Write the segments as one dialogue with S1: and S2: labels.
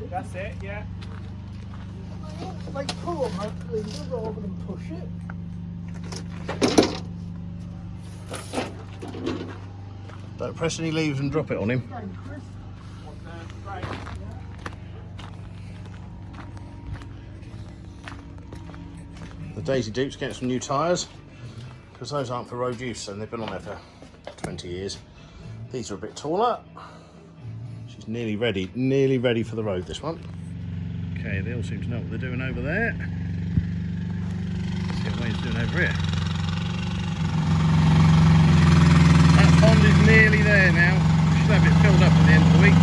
S1: That's it, yeah.
S2: Like pull them out the lever rather than push it.
S3: Don't press any levers and drop it on him.
S1: Right.
S3: The Daisy Duke's getting some new tyres because those aren't for road use and they've been on there for 20 years. These are a bit taller. She's nearly ready for the road, this one. Okay, they all seem to know what they're doing over there. Let's see what Wayne's doing over here. That pond is nearly there now. We should have it filled up at the end of the week.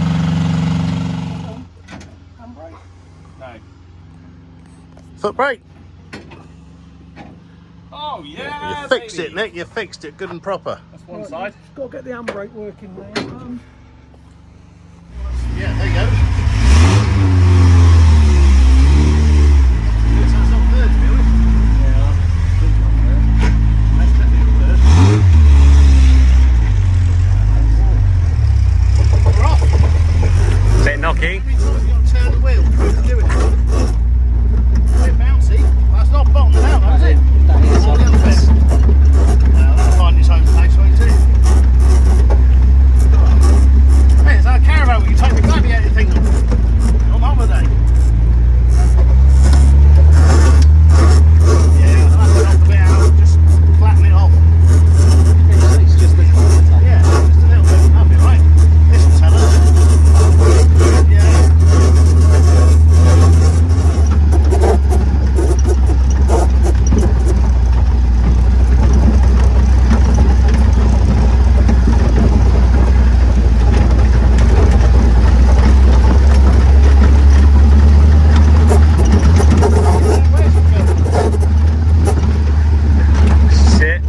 S2: Handbrake?
S1: No.
S3: Foot brake.
S1: Oh yeah,
S3: You fixed
S1: baby.
S3: it, Nick. You fixed it, good and proper.
S1: That's one side.
S2: Just got to get the handbrake working there.
S3: Yeah, there you go.
S1: Is it knocky?
S3: Every time you've got to turn the wheel, you do it. It's a bit bouncy. Well, it's not bottoming out, though, is it?
S2: That is
S3: All the other bit. Well, that'll find its own place, won't it? Hey, is that a caravan where you take the gladiator thing on holiday? Yeah, I'll have to knock the bit out, just flatten it off.
S2: It's just a contact.
S3: Yeah, just a little bit. That'll be right. This will tell us. Yeah.
S1: Shit.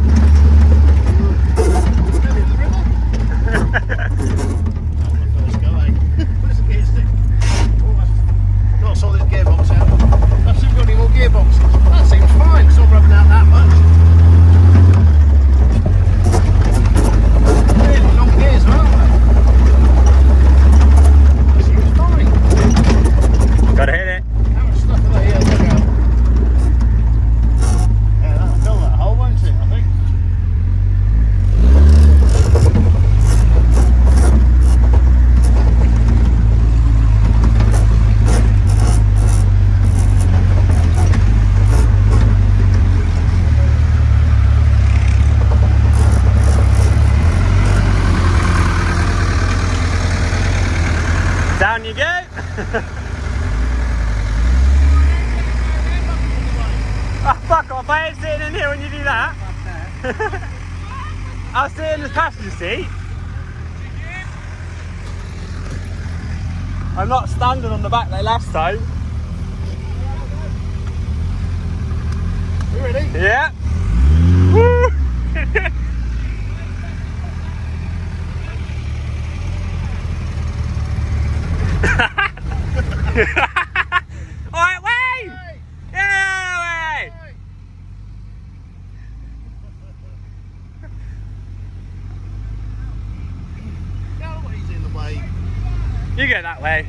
S3: Not a solid gearbox out. I've still got any more gearboxes. That seems fine, it's not rubbing out that much. Really long gears, aren't they? That seems fine.
S1: Gotta hit it.
S3: How much stuff are they here? Look out. Yeah, that'll fill that hole, won't it, I think?
S1: Down you go. Oh, fuck off, I ain't sitting in here when you do that. I'll sit in the passenger seat. I'm not standing on the back like last time.
S3: You ready?
S1: Yeah. Woo! Alright, Wayne! Yeah, Wayne!
S3: No, he's in the way.
S1: You go that way.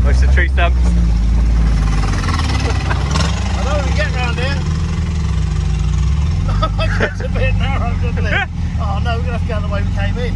S1: Watch the tree stumps.
S3: I know when we get round here. It gets a bit narrow, doesn't it? Oh no, we're going to have to go the way we came in.